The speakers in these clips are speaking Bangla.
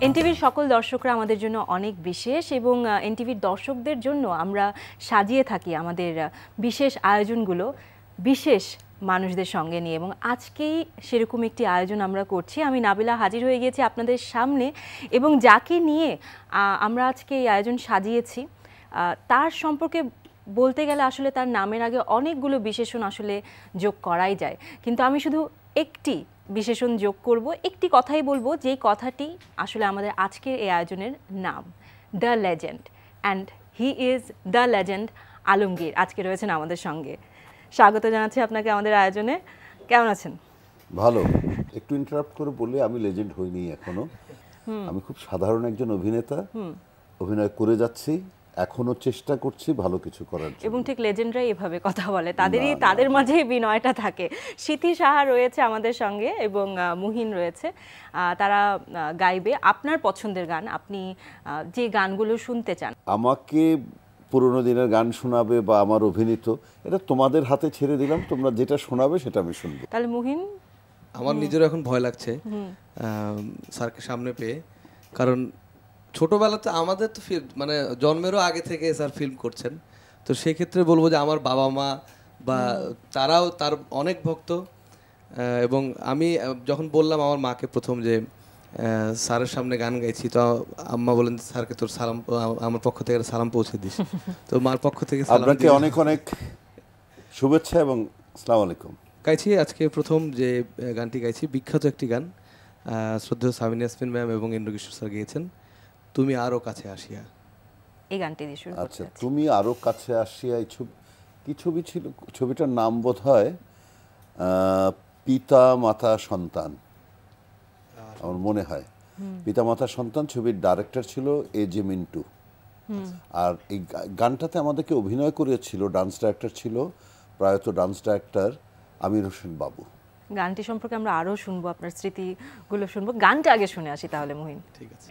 এনটিভির সকল দর্শকরা আমাদের জন্য অনেক বিশেষ এবং এনটিভির দর্শকদের জন্য আমরা সাজিয়ে থাকি আমাদের বিশেষ আয়োজনগুলো বিশেষ মানুষদের সঙ্গে নিয়ে, এবং আজকেই সেরকম একটি আয়োজন আমরা করছি। আমি নাবিলা হাজির হয়ে গিয়েছি আপনাদের সামনে, এবং যাকে নিয়ে আমরা আজকে এই আয়োজন সাজিয়েছি তার সম্পর্কে বলতে গেলে আসলে তার নামের আগে অনেকগুলো বিশেষণ আসলে যোগ করাই যায়, কিন্তু আমি শুধু একটি বিশেষণ যোগ করব, একটি কথাই বলবো যেই কথাটি আসলে আমাদের আজকের এই আয়োজনের নাম, the legend. And he is the legend Alamgir আজকে রয়েছেন আমাদের সঙ্গে। স্বাগত জানাচ্ছি আপনাকে আমাদের আয়োজনে। কেমন আছেন? ভালো। একটু ইন্টারাপ্ট করে বললে, আমি লেজেন্ড হইনি এখনো। আমি খুব সাধারণ একজন অভিনেতা, অভিনয় করে যাচ্ছি, এখনো চেষ্টা করছি ভালো কিছু করার জন্য। এবং ঠিক লেজেন্ডরাই এভাবে কথা বলে, তাদের মাঝে বিনয়টা থাকে। সিথি সাহা রয়েছে আমাদের সঙ্গে এবং মুহিন রয়েছে, তারা গাইবে আপনার পছন্দের গান, আপনি যে গানগুলো শুনতে চান। আমাকে পুরোনো দিনের গান শোনাবে বা আমার অভিনীত, এটা তোমাদের হাতে ছেড়ে দিলাম, তোমরা যেটা শোনাবে সেটা আমি শুনবো। তাহলে মুহিন? আমার নিজেরও এখন ভয় লাগছে স্যারকে সামনে পেয়ে, কারণ ছোটবেলাতে আমাদের তো মানে জন্মেরও আগে থেকে স্যার ফিল্ম করছেন, তো সেই ক্ষেত্রে বলবো যে আমার বাবা মা বা তারাও তার অনেক ভক্ত। এবং আমি যখন বললাম আমার মাকে প্রথম যে স্যারের সামনে গান গাইছি, তো আম্মা বলেন স্যারকে তোর সালাম, আমার পক্ষ থেকে সালাম পৌঁছে দিস। তো মার পক্ষ থেকে আপনাকে অনেক অনেক শুভেচ্ছা এবং আসসালামু আলাইকুম। গাইছি আজকে প্রথম যে গানটি গাইছি, বিখ্যাত একটি গান, শ্রদ্ধেয় সামিনা ইয়াসমিন ম্যাম এবং ইন্দ্রকিশোর স্যার গেয়েছেন, তুমি আরো কাছে আসিয়া। এই গানটি দিয়ে শুরু করতে। আচ্ছা, তুমি আরো কাছে আসিয়া। এই কি ছবি ছিল? ছবিটার নাম বোধহয় পিতা মাতা সন্তান, আমার মনে হয় পিতা মাতা সন্তান। ছবির ডাইরেক্টর ছিল এ.জে. মিন্টু। আর এই গানটাতে আমাদেরকে অভিনয় করেছিল, ডান্স ডাইরেক্টর ছিল প্রয়াত ডান্স ডাইরেক্টর আমির হোসেন বাবু। গানটি সম্পর্কে আমরা আরো শুনবো, আপনার স্মৃতিগুলো শুনবো। গানটা আগে শুনে আসি তাহলে মুহিন। ঠিক আছে।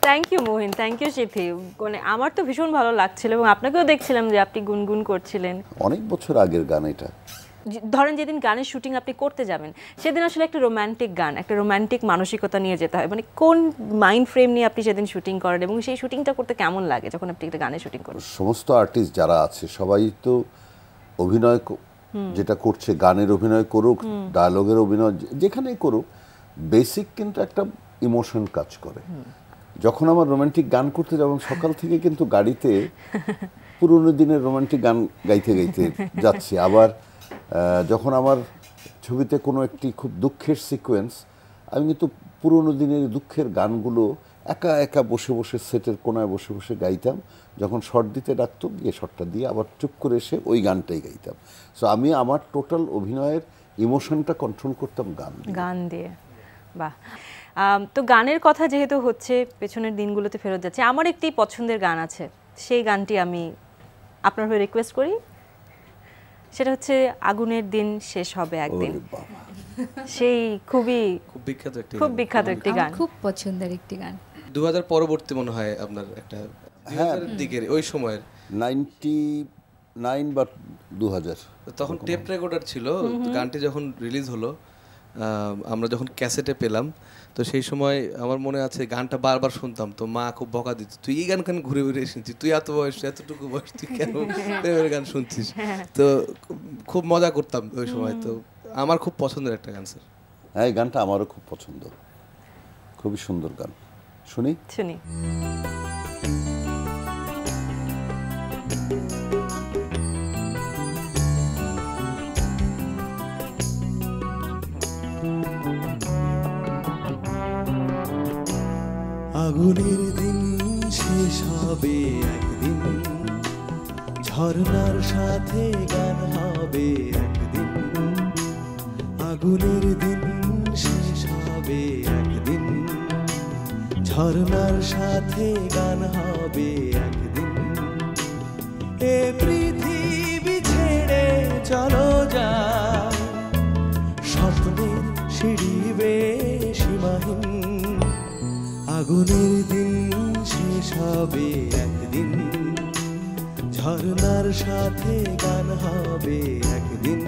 Thank you Mohin. Amin, thank you Sithi. মানে আমার তো ভীষণ ভালো লাগছিল এবং আপনাকেও দেখছিলাম যে আপনি গুনগুন করছিলেন। অনেক বছর আগের গান এটা। ধরেন যেদিন গানের শুটিং আপনি করতে যাবেন সেদিন আসলে একটা রোমান্টিক গান, একটা রোমান্টিক মানসিকতা নিয়ে যেতে হয়, মানে কোন মাইন্ড ফ্রেম নিয়ে আপনি সেদিন শুটিং করেন এবং সেই শুটিংটা করতে কেমন লাগে যখন আপনি একটা গানের শুটিং করেন? সমস্ত আর্টিস্ট যারা আছে সবাই তো অভিনয় যেটা করছে, গানের অভিনয় করুক, ডায়লগের অভিনয় যেখানেই করুক, বেসিক কিন্তু একটা ইমোশন কাজ করে। যখন আমার রোমান্টিক গান করতে যাব সকাল থেকে কিন্তু গাড়িতে পুরোনো দিনের রোমান্টিক গান গাইতে গাইতে যাচ্ছি। আবার যখন আমার ছবিতে কোনো একটি খুব দুঃখের সিকোয়েন্স, আমি কিন্তু পুরোনো দিনের দুঃখের গানগুলো একা একা বসে বসে সেটের কোনায় বসে বসে গাইতাম। যখন শর্ট দিতে ডাকতো গিয়ে শর্টটা দিয়ে আবার চুপ করে এসে ওই গানটাই গাইতাম। সো আমি আমার টোটাল অভিনয়ের ইমোশনটা কন্ট্রোল করতাম গান দিয়ে। বাহ। তো গানের কথা যেহেতু হচ্ছে, পেছনের দিনগুলোতে ফেরত যাচ্ছে, আমার একটি পছন্দের গান আছে, সেই গানটি আমি আপনার হয়ে রিকোয়েস্ট করি। সেটা হচ্ছে আগুনের দিন শেষ হবে একদিন। সেই খুব বিখ্যাত একটি গান, খুব পছন্দের একটি গান। 2000 পরবর্তী মনে হয় আপনার একটা দিকের ওই সময়ের 99 বা 2000, তখন টেপ রেকর্ডার ছিল। গানটি যখন রিলিজ হলো, আমরা যখন ক্যাসেটে পেলাম, তো সেই সময় আমার মনে আছে গানটা বারবার শুনতাম, তো মা খুব বকা দিত, তুই এই গান কেন ঘুরে ঘুরে শুনছিস, তুই এত বয়স, এতটুকু বয়স, তুই কেন প্রেমের গান শুনছিস? তো খুব মজা করতাম ওই সময়। তো আমার খুব পছন্দের একটা গান স্যার। হ্যাঁ, এই গানটা আমারও খুব পছন্দ, খুবই সুন্দর গান। শুনি। আগুনের দিন শেষ হবে একদিন, ঝর্ণার সাথে গান হবে একদিন। আগুনের দিন শেষ হবে একদিন, ঝর্ণার সাথে গান হবে একদিন। এ পৃথিবী ছেড়ে চলো যাই, স্বপ্নের সিঁড়ি বেয়ে সীমাহীন। আগুনের দিন শেষ হবে একদিন, ঝর্ণার সাথে গান হবে একদিন।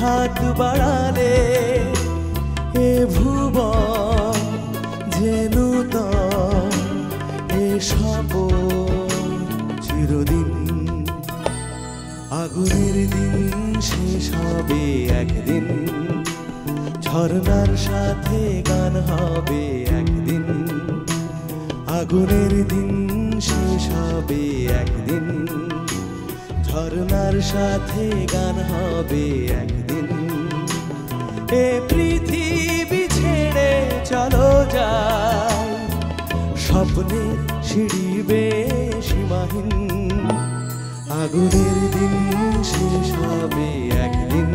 হাত বাড়ালে এ ভুবন যেন এ সপন চিরদিন। আগুনের দিন শেষ হবে একদিন, ঝর্ণার সাথে গান হবে একদিন। আগুনের দিন শেষ হবে একদিন, ঝর্ণার সাথে গান হবে একদিন। এ পৃথিবী ছেড়ে চলো যাই, স্বপ্নের সিঁড়ি বেয়ে সীমাহীন। আগুনের দিন শেষ হবে একদিন,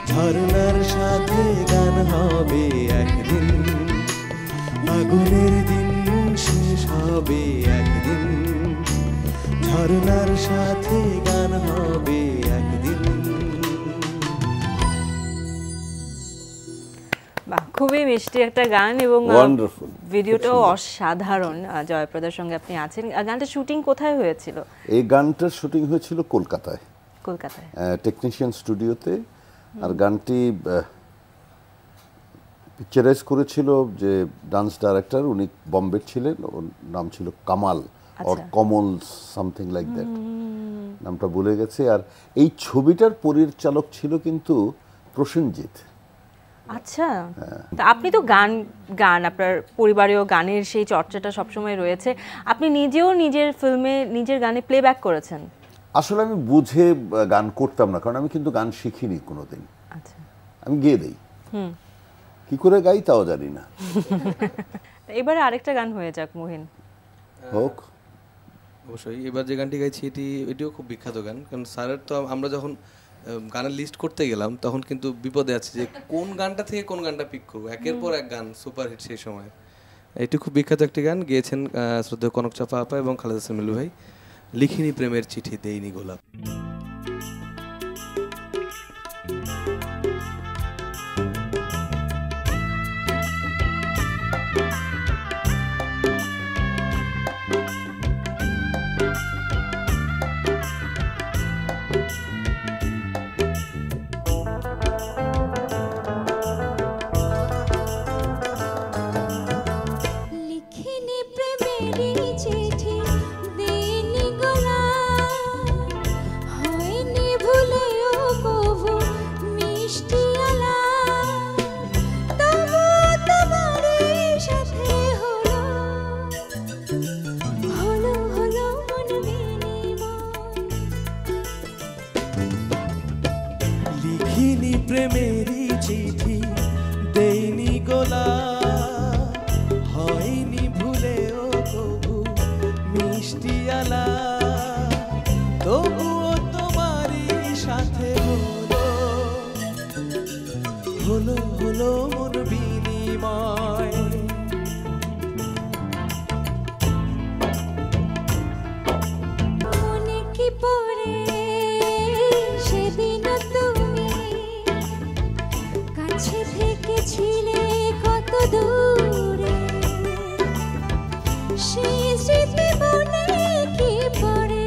ঝর্ণার সাথে গান হবে একদিন। আগুনের দিন শেষ হবে একদিন, ঝর্ণার সাথে গান হবে একদিন। বাহ, খুবই মিষ্টি একটা গান এবং ভিডিওটাও অসাধারণ। জয়প্রদার সঙ্গে আপনি আছেন। গানটা শুটিং কোথায় হয়েছিল? এই গানটার শুটিং হয়েছিল কলকাতায়, টেকনিশিয়ান স্টুডিওতে। আর গানটি পিকচারাইজ করেছিল যে ডান্স ডাইরেক্টর, উনি বম্বের ছিলেন, ওর নাম ছিল Kamal or Kamal, something like that. নামটা ভুলে গেছি। আর এই ছবিটার পরিচালক ছিল কিন্তু প্রসেনজিৎ। আচ্ছা, তা আপনি তো গান আপনার পরিবারেও গানের সেই চর্চাটা সবসময় রয়েছে, আপনি নিজেও নিজের ফিল্মে নিজের গানে প্লেব্যাক করেছেন? আসলে আমি বুঝে গান করতাম না, কারণ আমি কিন্তু গান শিখিনি কোনোদিন। আচ্ছা, আমি গেয়ে দেই, কি করে গাই তাও জানি না। এবারে আরেকটা গান হয়ে যাক মহিন। হোক, অবশ্যই। এবার যে গানটি গাইছি এটিও খুব বিখ্যাত গান, কারণ স্যারের তো আমরা যখন গানের লিস্ট করতে গেলাম তখন কিন্তু বিপদে আছে যে কোন গানটা থেকে কোন গানটা পিক করবো, একের পর এক গান সুপারহিট সেই সময়। এটি খুব বিখ্যাত একটি গান, গেয়েছেন শ্রদ্ধেয় কনক চাপা আপা এবং খালেদ হোসেন মিলু ভাই। লিখিনি প্রেমের চিঠি দেইনি গোলাপ। প্রেমেরই চিঠি দেইনি গোলাপ, হয়নি ভুলেও কবু মিষ্টি আলাপ, তবুও তোমারই সাথে হলো হলো হলো মন বিনিময়। মনে কি পড়ে সেদিন তুমি কাছে থেকে ছিলে কত দূরে, সেই স্মৃতি মনে কি পড়ে?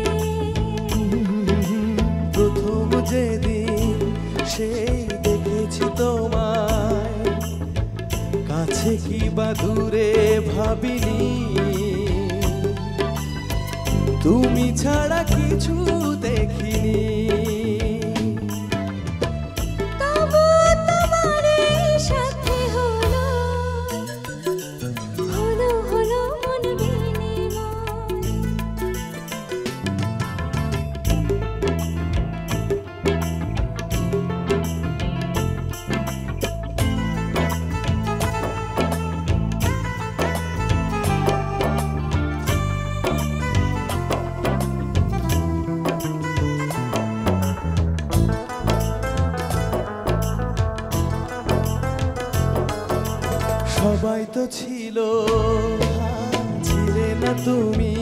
প্রথম যেদিন সেই দেখেছি তোমায়, কাছে কি বা দূরে ভাবিনি, তুমি ছাড়া কিছু দেখিনি। তবুও তোমারই সাথে হলো হলো হলো মন বিনিময়। সবাই তো ছিল, ছিলে না তুমি,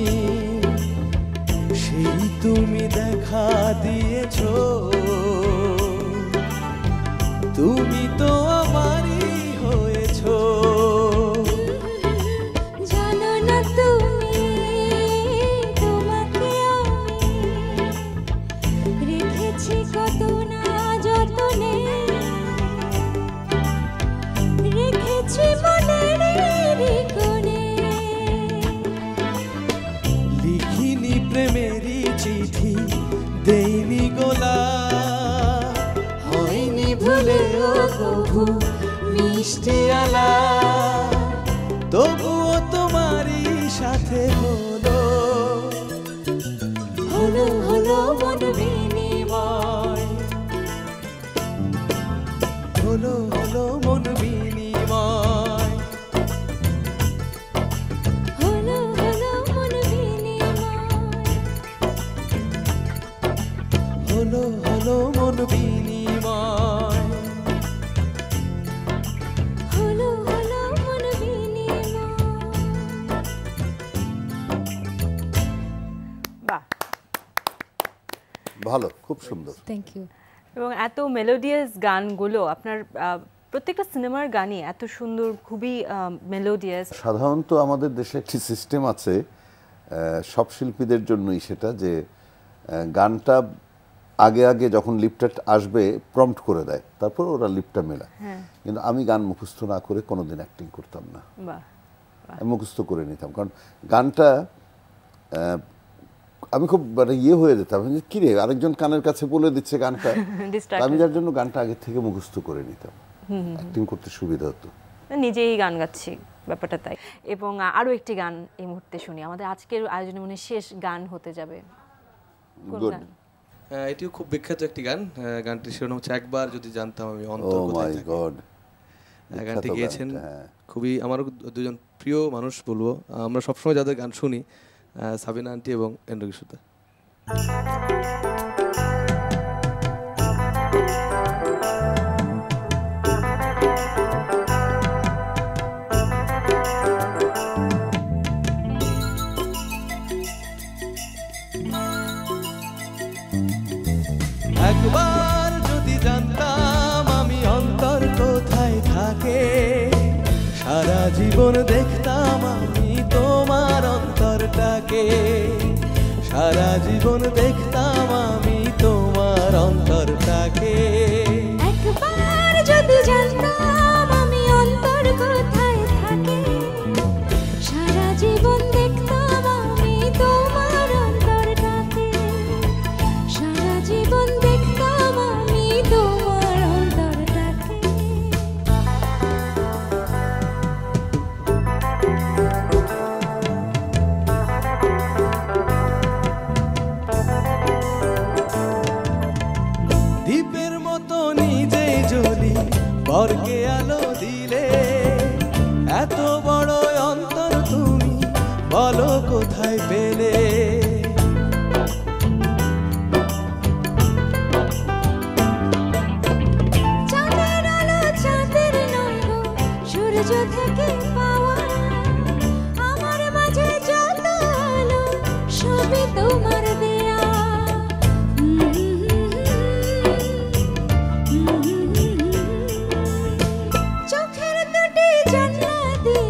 সেই তুমি দেখা দিয়েছো, তুমি তো আমারই হয়েছো। জানো না তুমি তোমাকে আমি রেখেছি কত না যতনে, রেখেছি মনের কোণে। লিখিনি প্রেমেরই চিঠি দেইনি গোলাপ, হয়নি ভুলেও কভু মিষ্টি আলাপ, তবুও তোমারই সাথে হলো হলো হলো মন বিনিময়, হলো হলো মন বিনিময়, হলো হলো মন বিনিময়। হলো হলো মন বিনিময়, হলো হলো মন বিনিময়। বাহ, ভালো, খুব সুন্দর। Thank you. এবং এত মেলোডিয়াস গানগুলো আপনার প্রত্যেকটা সিনেমার গানই এত সুন্দর, খুবই মেলোডিয়াস। সাধারণত আমাদের দেশে একটি সিস্টেম আছে সব শিল্পীদের জন্যই, সেটা যে গানটা আগে আগে যখন লিপটা আসবে প্রম্পট করে দেয়, তারপর ওরা লিপটা মেলায়। কিন্তু আমি গান মুখস্থ না করে কোনোদিন অ্যাক্টিং করতাম না, বাহ, আমি মুখস্থ করে নিতাম। কারণ গানটা আমি খুব মানে ইয়ে হয়ে যেতাম যে কি রে আরেকজন কানের কাছে বলে দিচ্ছে গানটা। আমি যার জন্য গানটা আগে থেকে মুখস্থ করে নিতাম, অ্যাক্টিং করতে সুবিধা হতো। নিজেই গান গাচ্ছি, ব্যাপারটা তাই। এবং আরও একটি গান এই মুহূর্তে শুনি, আমাদের আজকের আয়োজনে মনে হয় শেষ গান হতে যাবে। কোন গুড। গান? এটিও খুব বিখ্যাত একটি গান। গানটির শিরোনাম হচ্ছে একবার যদি জানতাম আমি অন্তর ও কোথায় মাই থাকে। গড, গানটি বিখ্যাত গেয়েছেন গানটা, হ্যাঁ। খুবই আমারও দুজন প্রিয় মানুষ বলবো। আমরা সবসময় যাদের গান শুনি, সাবিনা আন্টি এবং এন্ড্রু কিশোরদা। একবার যদি জানতাম আমি অন্তর কোথায় থাকে, সারা জীবন দেখতাম আমি তোমার অন্তরটাকে, সারা জীবন দেখতাম আমি তোমার অন্তরটাকে। একবার যদি জানতাম আমি অন্তর কোথায় থাকে, সারা জীবন দেখতাম আমি তোমার অন্তরটাকে, সারা জীবন দেখতাম আমি তোমার অন্তরটাকে। দ্বীপের মতো নিজে জ্বলি বরকে আলো দিলে, এত বড় অন্তর তুমি বলো কোথায় পেলে। চাঁদের আলো চাঁদের নয় গো, সূর্য থেকে পাওয়া, আমার মাঝে যত আলো সবই তোমার দেয়া। চোখের দুটি জানলা দিয়ে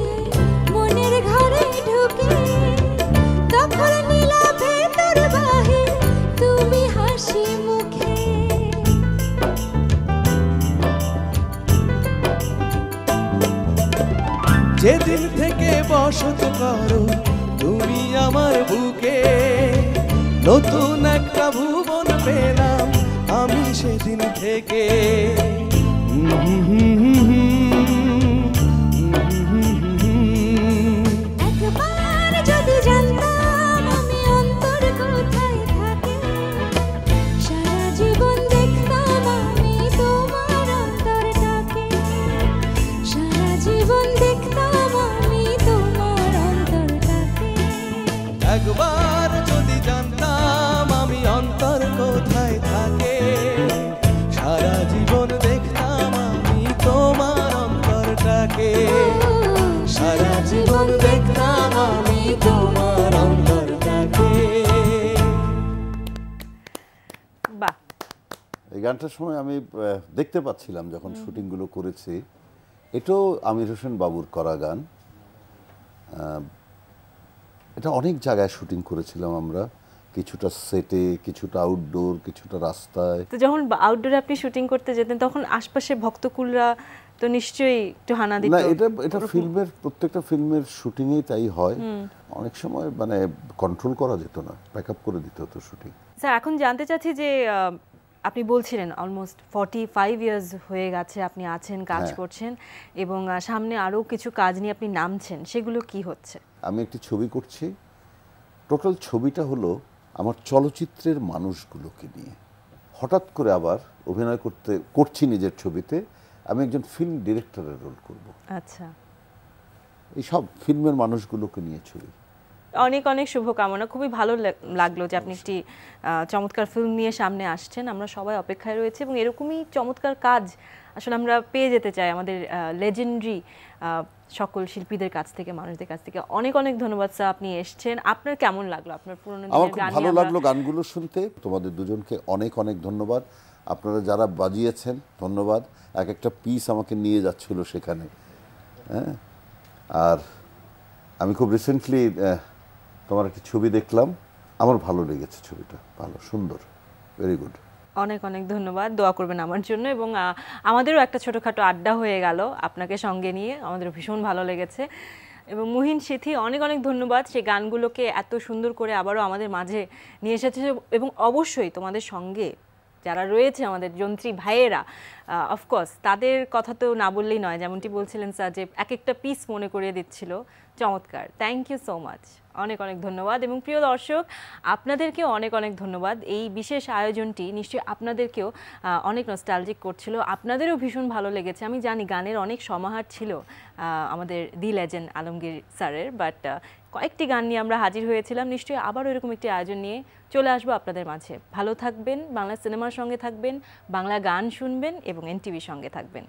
মনের ঘরে ঢুকে, তখন নীলা ভেতর বাহির তুমি হাসি মুখে। যেদিন থেকে বসত করো তুমি আমার বুকে, নতুন একটা ভুবন পেলাম আমি সেদিন থেকে। একবার যদি জানতাম আমি অন্তর কোথায় থাকে, সারা জীবন দেখতাম আমি তোমার অন্তরটাকে, সারা জীবন দেখতাম আমি তোমার অন্তরটাকে। একবার যদি জানতাম আমি অন্তর কোথায় থাকে, সারা জীবন দেখতাম আমি তোমার অন্তরটাকে, সারা জীবন দেখতাম আমি তোমার অন্তরটাকে। বাহ, এই গানটার সময় আমি দেখতে পাচ্ছিলাম যখন শুটিংগুলো করেছি, এটাও আমির হোসেন বাবুর করা গান। এটা অনেক জায়গায় শুটিং করেছিলাম আমরা, কিছুটা সেটে, কিছুটা আউটডোর, কিছুটা রাস্তায়। তো যখন আউটডোরে আপনি শুটিং করতে যেতেন তখন আশপাশে ভক্তকুলরা তো নিশ্চয়ই একটু হানা দিত। না, এটা ফিল্মের প্রত্যেকটা ফিল্মের শুটিংয়েই তাই হয়। অনেক সময় মানে কন্ট্রোল করা যেত না, ব্যাকআপ করে দিতে হতো শুটিং। স্যার, এখন জানতে চাচ্ছি যে আপনি বলছিলেন অলমোস্ট 45 ইয়ার্স হয়ে গেছে আপনি আছেন, কাজ হ্যাঁ। করছেন, এবং সামনে আরও কিছু কাজ নিয়ে আপনি নামছেন, সেগুলো কি হচ্ছে? আমি একটি ছবি করছি, টোটাল ছবিটা হলো আমার চলচ্চিত্রের মানুষগুলোকে নিয়ে। হঠাৎ করে আবার অভিনয় করছি নিজের ছবিতে, আমি একজন ফিল্ম ডিরেক্টরের রোল করব। আচ্ছা, এই সব ফিল্মের মানুষগুলোকে নিয়ে ছবি। অনেক অনেক শুভকামনা। খুবই ভালো লাগলো যে আপনি একটি চমৎকার ফিল্ম নিয়ে সামনে আসছেন। আমরা সবাই অপেক্ষায় রয়েছে এবং এরকমই চমৎকার কাজ আসলে আমরা পেয়ে যেতে চাই আমাদের লেজেন্ডারি সকল শিল্পীদের কাছ থেকে, মানুষদের কাছ থেকে। অনেক অনেক ধন্যবাদ স্যার, আপনি এসেছেন। আপনার কেমন লাগলো আপনার পুরনো আমার দিনের খুব গান? ভালো লাগলো গানগুলো শুনতে। তোমাদের দুজনকে অনেক অনেক ধন্যবাদ। আপনারা যারা বাজিয়েছেন ধন্যবাদ। এক একটা পিস আমাকে নিয়ে যাচ্ছিল সেখানে। হ্যাঁ, আর আমি খুব রিসেন্টলি তোমার একটি ছবি দেখলাম, আমার ভালো লেগেছে ছবিটা, ভালো সুন্দর, ভেরি গুড। অনেক অনেক ধন্যবাদ, দোয়া করবেন আমার জন্য। এবং আমাদেরও একটা ছোটোখাটো আড্ডা হয়ে গেল আপনাকে সঙ্গে নিয়ে, আমাদেরও ভীষণ ভালো লেগেছে। এবং মুহিন সিথি অনেক অনেক ধন্যবাদ সেই গানগুলোকে এত সুন্দর করে আবারও আমাদের মাঝে নিয়ে এসেছে এবং অবশ্যই তোমাদের সঙ্গে যারা রয়েছে আমাদের যন্ত্রী ভাইয়েরা অফকোর্স তাদের কথা তো না বললেই নয়, যেমনটি বলছিলেন স্যার যে এক একটা পিস মনে করিয়ে দিচ্ছিল, চমৎকার। থ্যাংক ইউ সো মাচ, অনেক অনেক ধন্যবাদ। এবং প্রিয় দর্শক আপনাদেরকেও অনেক অনেক ধন্যবাদ। এই বিশেষ আয়োজনটি নিশ্চয়ই আপনাদেরকেও অনেক নস্টালজিক করছিল, আপনাদেরও ভীষণ ভালো লেগেছে। আমি জানি গানের অনেক সমাহার ছিল আমাদের দি লেজেন্ড আলমগীর স্যারের, বাট কয়েকটি গান নিয়ে আমরা হাজির হয়েছিলাম। নিশ্চয়ই আবারও এরকম একটি আয়োজন নিয়ে চলে আসবো আপনাদের মাঝে। ভালো থাকবেন, বাংলা সিনেমার সঙ্গে থাকবেন, বাংলা গান শুনবেন এবং এনটিভির সঙ্গে থাকবেন।